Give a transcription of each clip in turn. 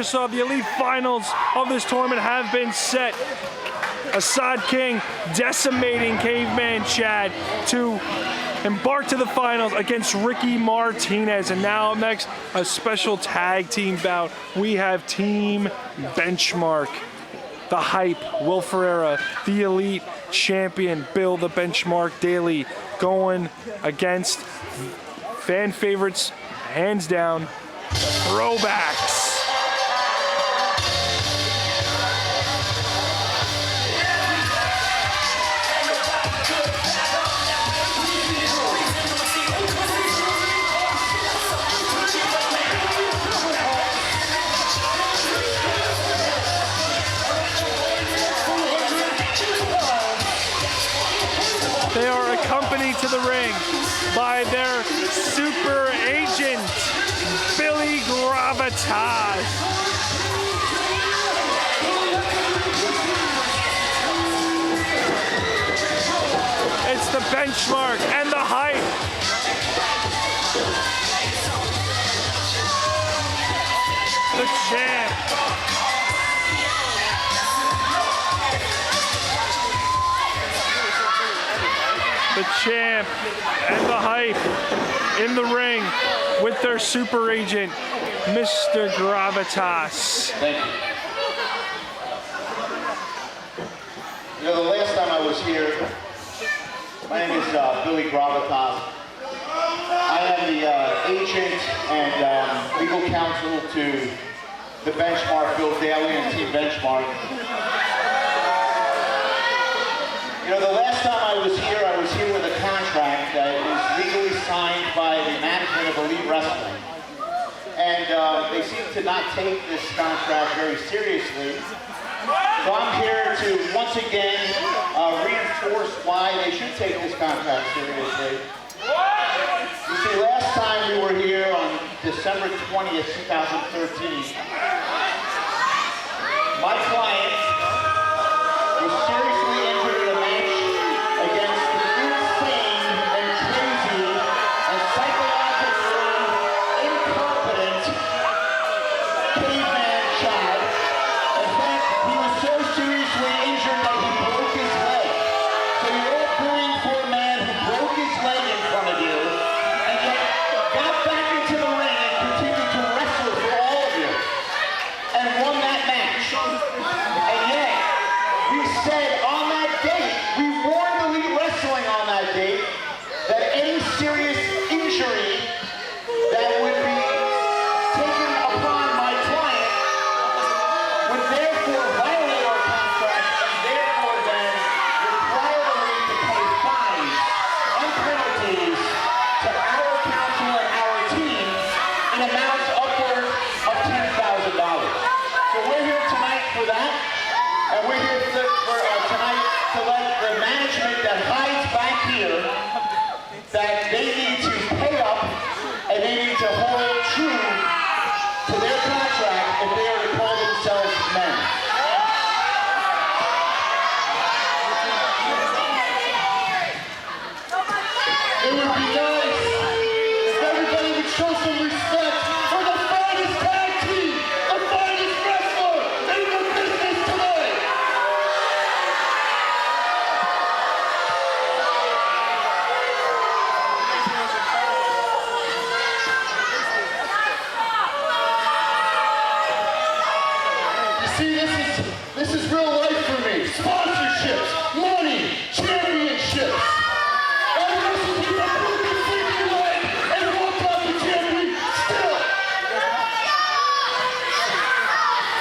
just saw, the elite finals of this tournament have been set. Assad King decimating Caveman Chad to embark to the finals against Ricky Martinez. And now up next, a special tag team bout. We have Team Benchmark. The Hype, Will Ferrara, the Elite Champion, Bill the Benchmark Daly, going against fan favorites, hands down, Throwbacks. They are accompanied to the ring by their super agent, Billy Gravitas. It's the Benchmark and the Hype. The champ. The champ and the Hype in the ring with their super agent, Mr. Gravitas. Thank you. You know, the last time I was here, my name is Billy Gravitas. I am the agent and legal counsel to the Benchmark, Bill Daly and Team Benchmark. You know, the last time I was here with a contract that was legally signed by the management of Elite Wrestling. And they seem to not take this contract very seriously. So I'm here to once again reinforce why they should take this contract seriously. You see, last time we were here on December 20th, 2013, my client was seriously injured in a match against the insane and crazy and psychologically incompetent Caveman Chad. In fact, he was so seriously injured that he broke his leg. So you're all booing for a man who broke his leg in front of you and yet got back into the ring and continued to wrestle for all of you and won that match. And yet, we said on that date, we warned Elite Wrestling on that date that any serious injury that would be taken upon my client would therefore violate our contract and therefore then require Elite to pay fines and penalties to our counsel and our team in amounts upward of $10,000. So we're here tonight for that. And we're here for tonight to let the management that hides back here that they need to pay up and they need to hold true to their contract if they are to call themselves men. It would be nice if everybody would show some respect for the finest tag team, the finest wrestler in the business today. You see, this is real life for me. Sponsorships, money, championships. And this is the broken freaking leg and walk out the champion still.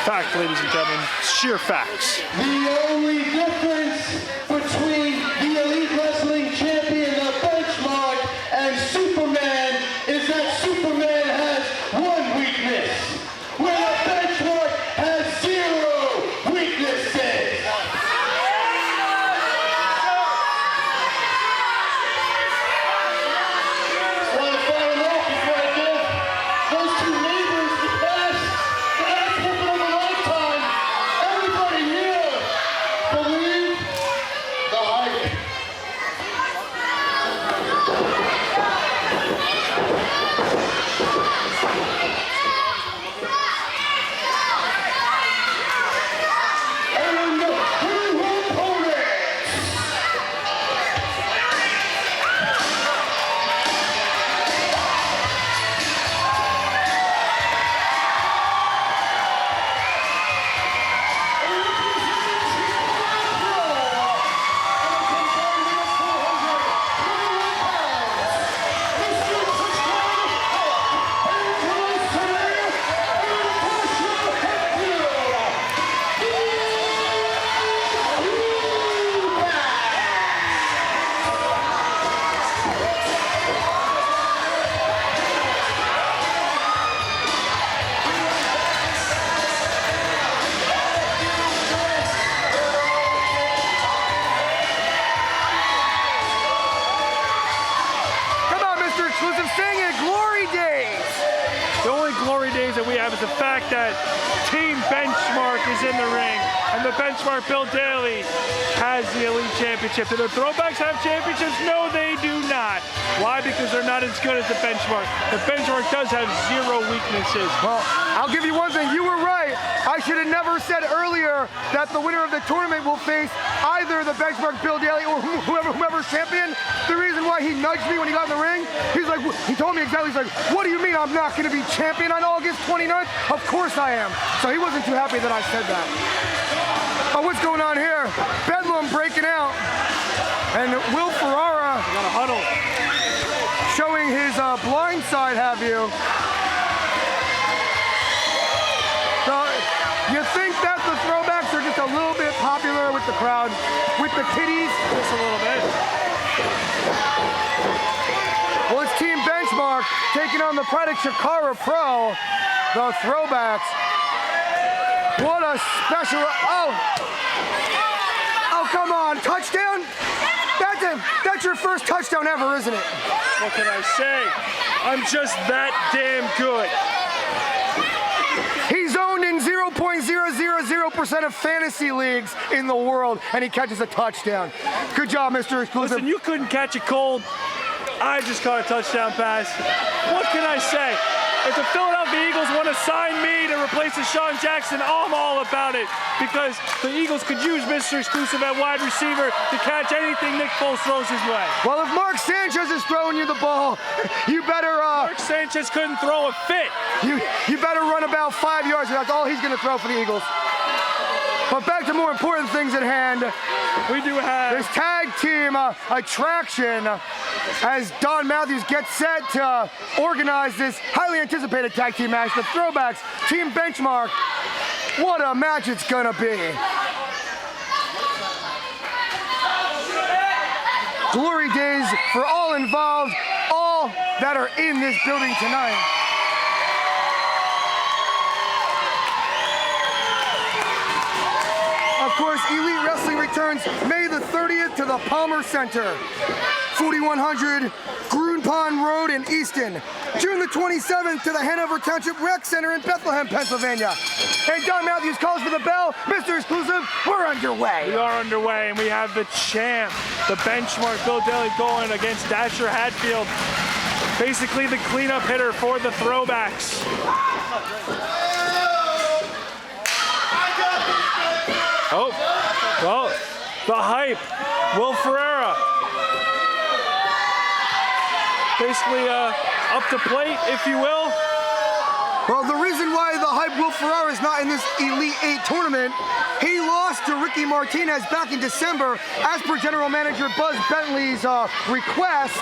Fact, ladies and gentlemen, sheer facts. The only difference between the Elite Wrestling Champion, the Benchmark, and Superman is that Superman has one weakness, where the Benchmark has 0 weaknesses. So I found out before I give those two neighbors the pass, the ass whooping of a lifetime. Everybody here believe Team Benchmark is in the ring, and the Benchmark Bill Daly has the Elite Championship. Do the Throwbacks have championships? No, they do not. Why? Because they're not as good as the Benchmark. The Benchmark does have 0 weaknesses. Well, I'll give you one thing. You were right. I should have never said earlier that the winner of the tournament will face either the Benchmark Bill Daly or whoever's champion. The reason why he nudged me when he got in the ring, he told me exactly, he's like, what do you mean I'm not going to be champion on August 29th? Of course I am. So he wasn't too happy that I said that. Oh, what's going on here? Bedlam breaking out. And Will Ferrara Got a huddle. showing his blind side, have you? So, you think that the Throwbacks are just a little bit popular with the crowd, with the kiddies? Just a little bit. Well, it's Team Benchmark taking on the pride of Chikara Pro, the Throwbacks. What a special, oh, come on, touchdown? That's your first touchdown ever, isn't it? What can I say? I'm just that damn good. He's owned in 0.000% of fantasy leagues in the world, and he catches a touchdown. Good job, Mr. Exclusive. Listen, you couldn't catch a cold. I just caught a touchdown pass. What can I say? If the Philadelphia Eagles want to sign me to replace Deshaun Jackson, I'm all about it, because the Eagles could use Mr. Exclusive at wide receiver to catch anything Nick Foles throws his way. Well, if Mark Sanchez is throwing you the ball, you better Mark Sanchez couldn't throw a fit. you better run about 5 yards. That's all he's going to throw for the Eagles. But back to more important things at hand. We do have This tag team attraction as Don Matthews gets set to organize this highly anticipated tag team match. The Throwbacks, Team Benchmark. What a match it's gonna be. Glory days for all involved, all that are in this building tonight. Of course, Elite Wrestling returns May the 30th to the Palmer Center, 4100 Gruen Pond Road in Easton. June the 27th to the Hanover Township Rec Center in Bethlehem, Pennsylvania. And Don Matthews calls for the bell. Mr. Exclusive, we're underway. We are underway, and we have the champ, the Benchmark Bill Daly, going against Dasher Hatfield, basically the cleanup hitter for the Throwbacks. Oh, well, the hype, Will Ferrara. Basically up to plate, if you will. Well, the reason why the hype Will Ferrara is not in this Elite 8 tournament, he lost to Ricky Martinez back in December. As per General Manager Buzz Bentley's request,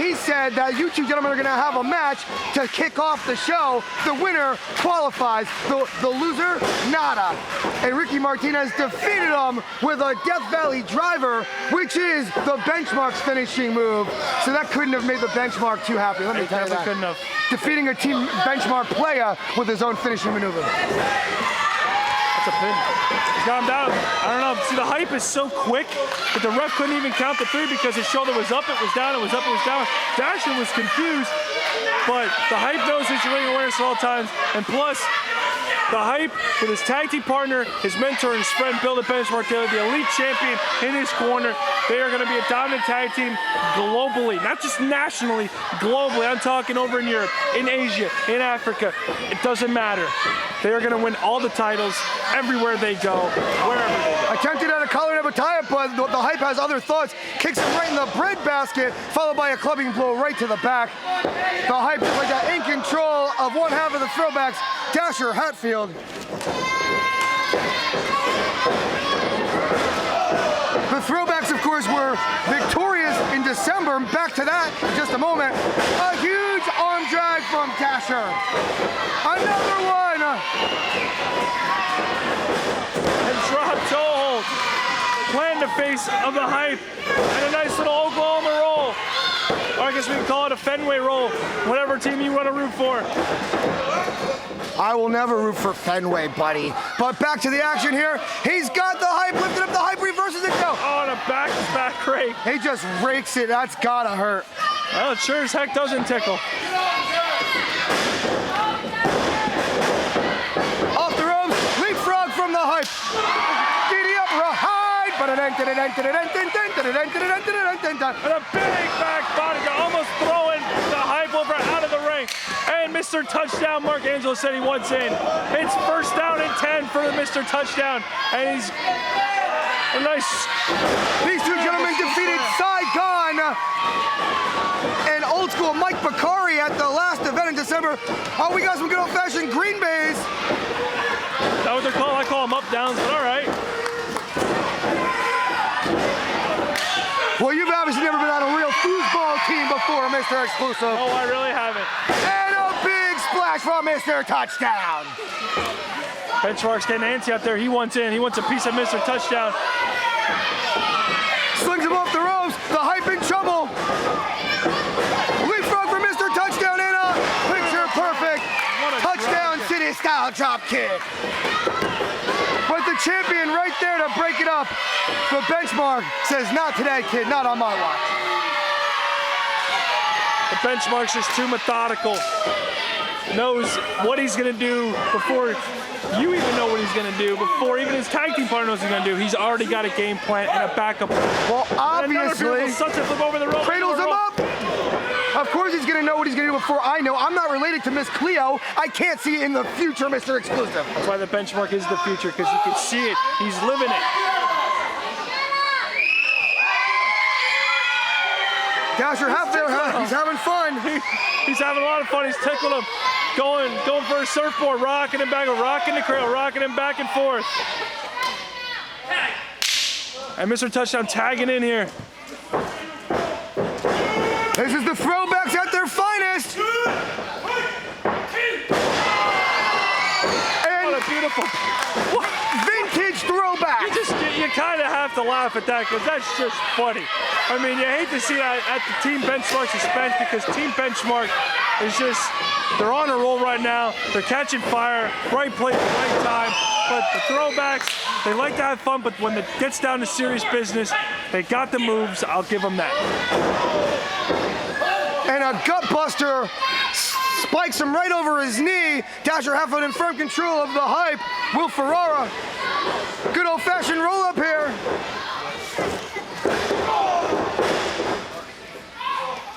he said that you two gentlemen are going to have a match to kick off the show. The winner qualifies. The loser, nada. And Ricky Martinez defeated him with a Death Valley driver, which is the Benchmark's finishing move. So that couldn't have made the Benchmark too happy. Let me tell you that. Couldn't have. Defeating a Team Benchmark player with his own finishing maneuver. That's a pin. He's got him down. I don't know. See, the hype is so quick that the ref couldn't even count the 3 because his shoulder was up, it was down, it was up, it was down. Dasher was confused, but the hype knows situational awareness at all times. And plus, the hype with his tag team partner, his mentor, and his friend Bill the Benchmark Daly, the Elite Champion in his corner. They are going to be a dominant tag team globally, not just nationally, globally. I'm talking over in Europe, in Asia, in Africa. It doesn't matter. They are going to win all the titles everywhere they go, wherever they go. Attempted at a collar never tie-up, but the hype has other thoughts. Kicks him right in the bread basket, followed by a clubbing blow right to the back. The hype just like that, in control of one half of the Throwbacks, Dasher Hatfield. The Throwbacks, of course, were victorious in December. Back to that in just a moment. A huge arm drag from Dasher. Another one. And drop toe hold. Plant in the face of the hype. And a nice little Oklahoma roll. Or I guess we can call it a Fenway roll. Whatever team you want to root for. I will never root for Fenway, buddy. But back to the action here. He's got the hype, lifted up the hype, reverses it now. Oh, and a back rake. He just rakes it. That's gotta hurt. Well, it sure as heck doesn't tickle. Off the rope. And a big back body, almost throwing the Hype Wolf out of the ring. And Mr. Touchdown, Mark Angelosetti once in. It's first down and 10 for Mr. Touchdown. And he's a nice... These two gentlemen defeated Saigon and old school Mike Bakari at the last event in December. Oh, we got some good old-fashioned Green Bays. Is that what they're called? I call them up-downs, but all right. Well, you've obviously never been on a real foosball team before, Mr. Exclusive. No, I really haven't. And a big splash from Mr. Touchdown. Benchmark's getting antsy out there. He wants in. He wants a piece of Mr. Touchdown. Slings him off the ropes. The Hype in trouble. Leapfrog for Mr. Touchdown and a picture perfect touchdown city style drop kick. But the champion right there to break it up. The Benchmark says, not today, kid, not on my watch. The Benchmark's just too methodical. Knows what he's gonna do before you even know what he's gonna do, before even his tag team partner knows what he's gonna do. He's already got a game plan and a backup. Well, obviously, flip over the rope, cradles him up. Of course he's gonna know what he's gonna do before I know. I'm not related to Miss Cleo. I can't see it in the future, Mr. Exclusive. That's why the Benchmark is the future, because you can see it. He's living it. Dasher Hatfield, he's having fun. He's having a lot of fun. He's tickling him, going for a surfboard, rocking him back, rocking the cradle, rocking him back and forth. And Mr. Touchdown tagging in here. This is the Throwbacks at their finest. And What a beautiful vintage Throwback. You kind of have to laugh at that because that's just funny. I mean, you hate to see that at the Team Benchmark's expense because Team Benchmark is just, they're on a roll right now. They're catching fire, right place, right time. But the Throwbacks, they like to have fun, but when it gets down to serious business, they got the moves. I'll give them that. And a gut buster spikes him right over his knee. Dasher Hatfield in firm control of the Hype. Will Ferrara, good old-fashioned roll-up here.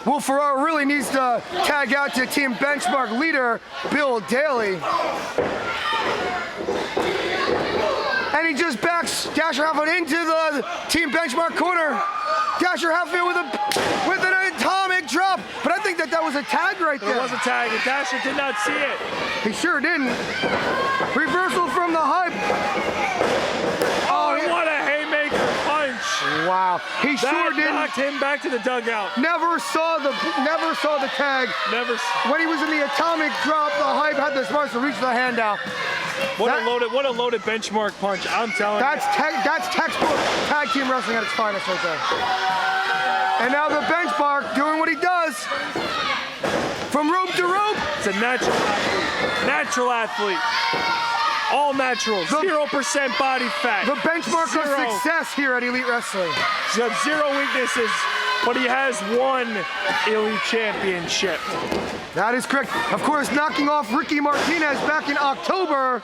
Will Ferrara really needs to tag out to Team Benchmark leader, Bill Daly. And he just backs Dasher Hatfield into the Team Benchmark corner. Dasher Hatfield with an atomic drop. But I think that was a tag right there. There was a tag, and Dasher did not see it. He sure didn't. Reversal from the Hype. Oh, what a haymaker punch. Wow. He That sure didn't. knocked him back to the dugout. Never saw the tag. Never. When he was in the atomic drop, the Hype had the smarts to reach the hand out. What a loaded Benchmark punch. I'm telling you. That's textbook tag team wrestling at its finest right there. And now the Benchmark doing what he does. From rope to rope. It's a natural athlete. All natural. 0% body fat. The benchmark of success here at Elite Wrestling. He's got 0 weaknesses, but he has 1 Elite Championship. That is correct. Of course, knocking off Ricky Martinez back in October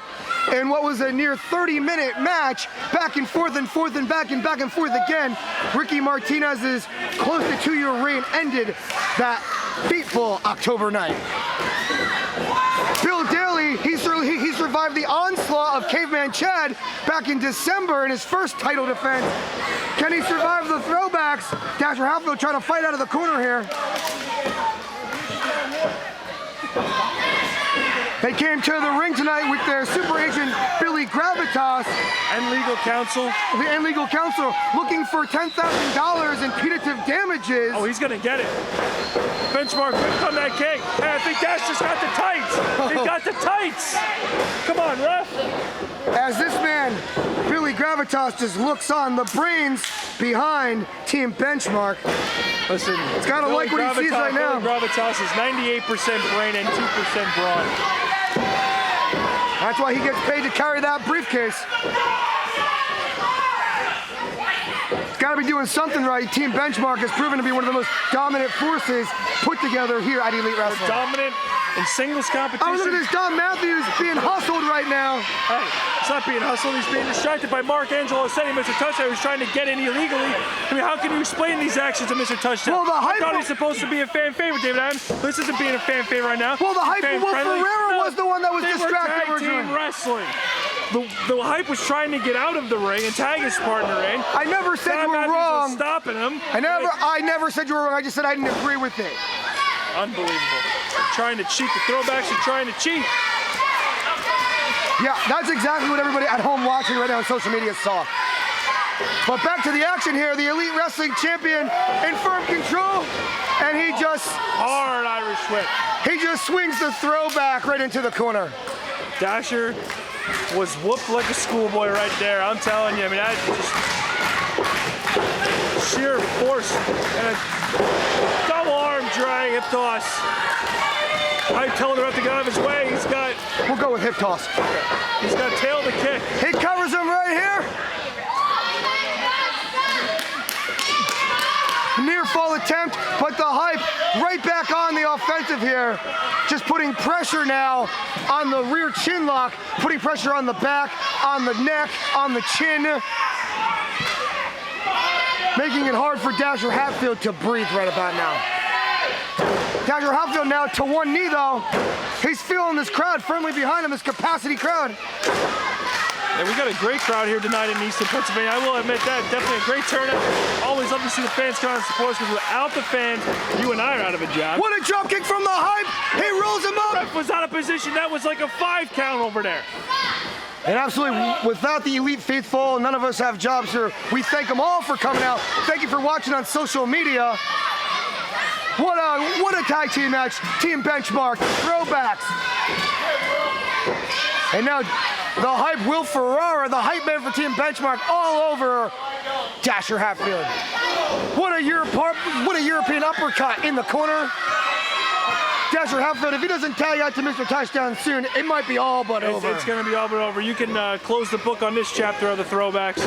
in what was a near 30-minute match, back and forth and forth and back and forth again. Ricky Martinez's close to 2-year reign ended that fateful October night. Bill Daly, he survived the onslaught of Caveman Chad back in December in his first title defense. Can he survive the Throwbacks? Dasher Hatfield trying to fight out of the corner here. They came to the ring tonight with their super agent Billy Gravitas And legal counsel. and legal counsel looking for $10,000 in punitive damages. Oh, he's going to get it. Benchmark whipped on that kick. Hey, I think Dash just got the tights. He got the tights. Come on, ref. As this man, Billy Gravitas, just looks on, the brains behind Team Benchmark. Listen, It's gotta like what he sees right now. Billy Gravitas is 98% brain and 2% brawn. That's why he gets paid to carry that briefcase. He's got to be doing something right. Team Benchmark has proven to be one of the most dominant forces put together here at Elite Wrestling. Dominant in singles competition. Oh, look at this Don Matthews being hustled right now. Hey, it's not being hustled. He's being distracted by Mark Angelosetti, Mr. Touchdown, who's trying to get in illegally. I mean, how can you explain these actions to Mr. Touchdown? Well, the I hype thought he's supposed to be a fan favorite, David Adams. This isn't being a fan favorite right now. Well, the hype Fan Will friendly. Ferrara was the one that was They distracted were tag team originally. wrestling. The hype was trying to get out of the ring and tag his partner in. I never said Don you were Matthews was wrong. stopping him. I never said you were wrong. I just said I didn't agree with it. Unbelievable. Trying to cheat. The throwbacks are trying to cheat. Yeah, that's exactly what everybody at home watching right now on social media saw. But back to the action here. The Elite Wrestling Champion in firm control, and he just Hard Irish whip. swings the throwback right into the corner. Dasher was whooped like a schoolboy right there. I'm telling you. I mean, that just sheer force and a double arm drag hip toss. I'm telling the ref to get out of his way. We'll go with hip toss. He's got tail to kick. He covers him right here. Near fall attempt, but the hype right back on the offensive here. Just putting pressure now on the rear chin lock, putting pressure on the back, on the neck, on the chin. Making it hard for Dasher Hatfield to breathe right about now. Dasher Hatfield now to one knee though. He's feeling this crowd firmly behind him, this capacity crowd. And we got a great crowd here tonight in Easton, Pennsylvania. I will admit that. Definitely a great turnout. Always love to see the fans come out and support us, because without the fans, you and I are out of a job. What a drop kick from the hype. He rolls him up. Ref was out of position. That was like a 5 count over there. And absolutely, without the Elite Faithful, none of us have jobs here. We thank them all for coming out. Thank you for watching on social media. What a tag team match. Team Benchmark, Throwbacks. And now the hype Will Ferrara, the hype man for Team Benchmark, all over Dasher Hatfield. What a European uppercut in the corner. Dasher Hatfield, if he doesn't tag out to Mr. Touchdown soon, it might be all but over. It's going to be all but over. You can close the book on this chapter of the Throwbacks.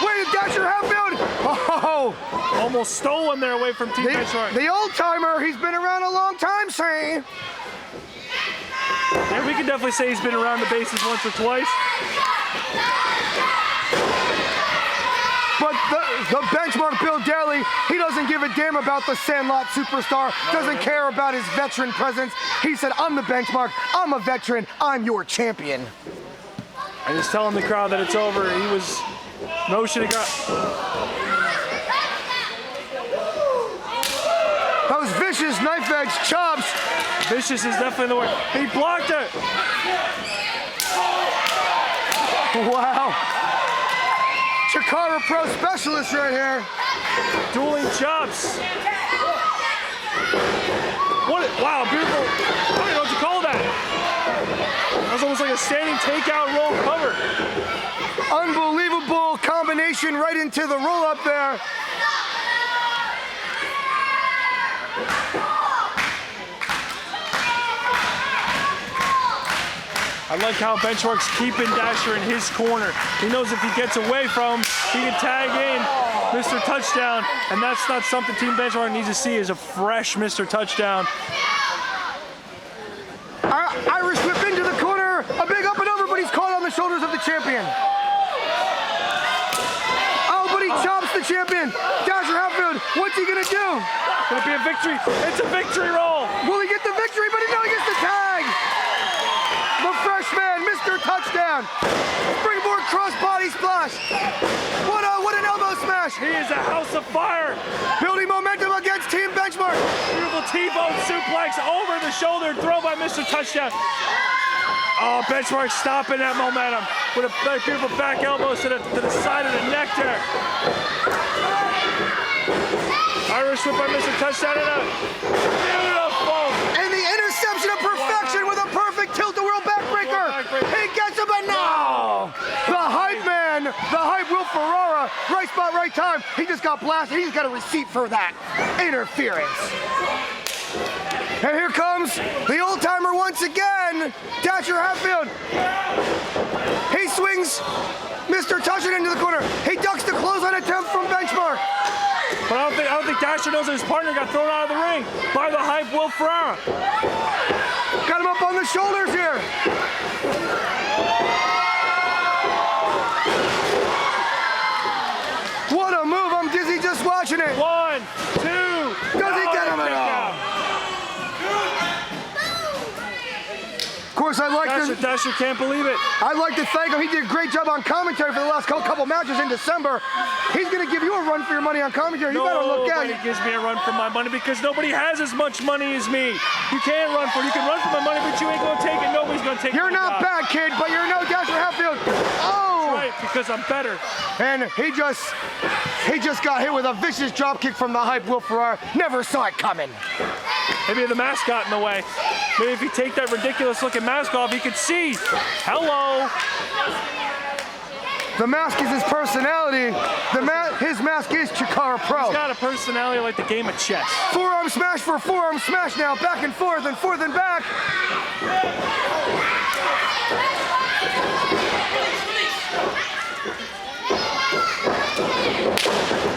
Wait, Dasher Hatfield! Oh! Almost stolen there away from Team Benchmark. The old timer, he's been around a long time, say. Yeah, we can definitely say he's been around the bases once or twice. But the Benchmark Bill Daly, he doesn't give a damn about the Sandlot superstar, doesn't care about his veteran presence. He said, I'm the Benchmark, I'm a veteran, I'm your champion. And he's telling the crowd that it's over. He was, no should have got. Those vicious knife edge chops. Vicious is definitely the word. He blocked it. Wow. Chikara Pro specialist right here. Dueling chops. Wow, beautiful. I don't know what to call that. That was almost like a standing takeout roll cover. Unbelievable combination right into the roll up there. I like how Benchmark's keeping Dasher in his corner. He knows if he gets away from him, he can tag in Mr. Touchdown, and that's not something Team Benchmark needs to see, is a fresh Mr. Touchdown. Irish whip into the corner, a big up and over, but he's caught on the shoulders of the champion. Oh, but he chops the champion. Dasher Hatfield, what's he gonna do? Gonna be a victory. It's a victory roll. Will he get the victory? But he gets the tag. The freshman, Mr. Touchdown. Springboard crossbody splash. What an elbow smash. He is a house of fire. Building momentum against Team Benchmark. Beautiful T-bone suplex over the shoulder, throw by Mr. Touchdown. Oh, Benchmark stopping that momentum with a beautiful back elbow to the side of the neck there. Irish whip by Mr. Touchdown and a beautiful. And the interception of perfection with a perfect tilt-a-whirl backbreaker. He gets him, but no. The hype man, the hype Will Ferrara, right spot, right time. He just got blasted. He's got a receipt for that interference. And here comes the old timer once again, Dasher Hatfield. He swings Mr. Touchdown into the corner. He ducks the clothesline attempt from Benchmark. But I don't think Dasher knows that his partner got thrown out of the ring by the hype Will Ferrara. Got him up on the shoulders here. What a move. I'm dizzy just watching it. 1, 2. Does he get him at all? Of course, Dasher can't believe it. I'd like to thank him. He did a great job on commentary for the last couple matches in December. He's going to give you a run for your money on commentary. You better look at it. Nobody gives me a run for my money because nobody has as much money as me. You can't run for it. You can run for my money, but you ain't going to take it. Nobody's going to take it. You're not bad, kid, but you're no Dasher Hatfield. Oh! That's right, because I'm better. And he just got hit with a vicious drop kick from the hype Will Ferrara. Never saw it coming. Maybe the mask got in the way. Maybe if you take that ridiculous looking mask off, you could see. Hello. The mask is his personality. His mask is Chikara Pro. He's got a personality like the game of chess. Forearm smash for forearm smash now. Back and forth and back.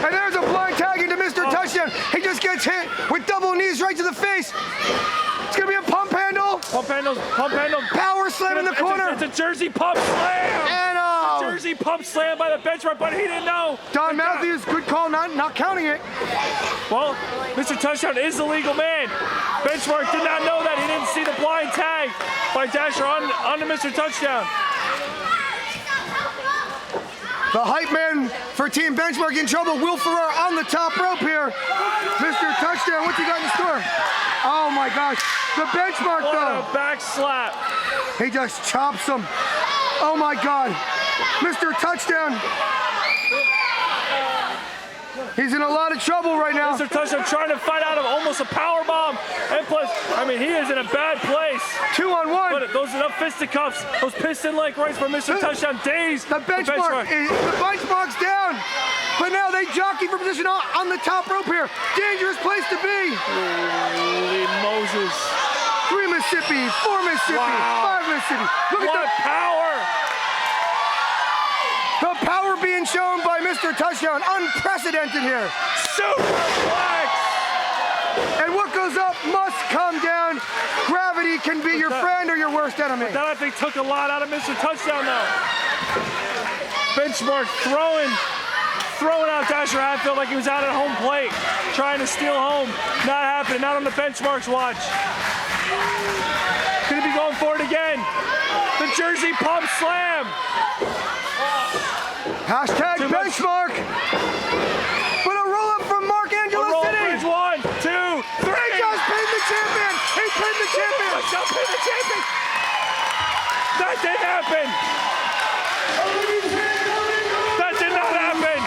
And there's a blind tag into Mr. Touchdown. He just gets hit with double knees right to the face. It's gonna be a pump handle. Pump handle. Power slam in the corner. It's a Jersey pump slam. And Jersey pump slam by the benchmark, but he didn't know. Don Matthews, good call, not counting it. Well, Mr. Touchdown is the legal man. Benchmark did not know that. He didn't see the blind tag by Dasher onto Mr. Touchdown. The hype man for Team Benchmark in trouble. Will Ferrara on the top rope here. Mr. Touchdown, what you got in store? Oh my gosh, the Benchmark though. A back slap. He just chops him. Oh my God, Mr. Touchdown. He's in a lot of trouble right now. Mr. Touchdown trying to fight out of almost a power bomb. And plus, I mean, he is in a bad place. 2-on-1. But those enough fisticuffs, those piston-like rights for Mr. Touchdown. Dazed. The benchmark's down. But now they jockey for position on the top rope here. Dangerous place to be. Holy Moses. 3 Mississippi, 4 Mississippi, Wow. 5 Mississippi. Look What at the power. The power being shown by Mr. Touchdown, unprecedented here. Superflex. And what goes up must come down. Gravity can be your friend or your worst enemy. That I think took a lot out of Mr. Touchdown though. Benchmark throwing out Dasher Hatfield like he was out at home plate, trying to steal home. Not happening, not on the Benchmark's watch. Gonna be going for it again. The Jersey pump slam. Hashtag Benchmark. But a roll up from Mark Angelosetti. 1, 2, 3. He just pinned the champion. He pinned the champion. Just pinned the champion. That didn't happen. That did not happen.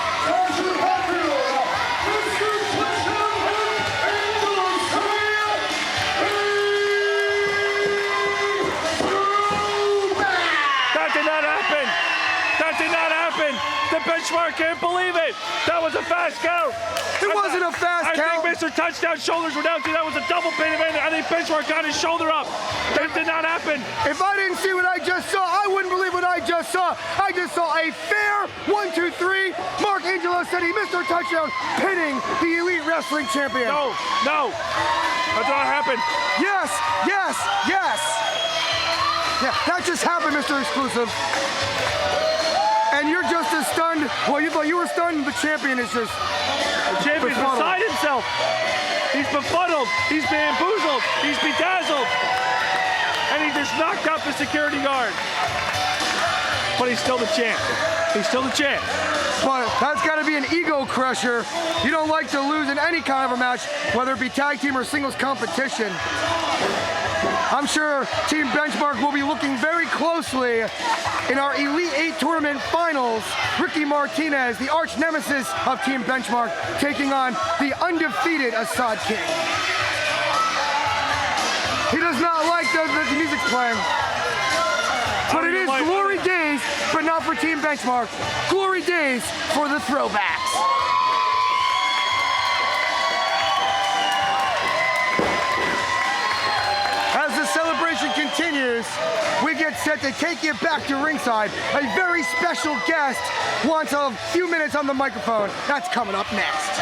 That did not happen. That did not happen. The Benchmark can't believe it. That was a fast count. It wasn't a fast count. I think Mr. Touchdown's shoulders were down too. That was a double pin event. I think Benchmark got his shoulder up. That did not happen. If I didn't see what I just saw, I wouldn't believe what I just saw. I just saw a fair 1, 2, 3. Mark Angelosetti, Mr. Touchdown, pinning the Elite Wrestling Champion. No. That did not happen. Yes. Yeah, that just happened, Mr. Exclusive. And you're just as stunned. Well, you thought you were stunned. The champion is just The champion's beside himself. He's befuddled. He's bamboozled. He's bedazzled. And he just knocked out the security guard. But he's still the champ. He's still the champ. But that's got to be an ego crusher. You don't like to lose in any kind of a match, whether it be tag team or singles competition. I'm sure Team Benchmark will be looking very closely in our Elite 8 tournament finals. Ricky Martinez, the arch nemesis of Team Benchmark, taking on the undefeated Assad King. He does not like the music's playing. But it is glory days, but not for Team Benchmark. Glory days for the Throwbacks. As the celebration continues, we get set to take you back to ringside. A very special guest wants a few minutes on the microphone. That's coming up next.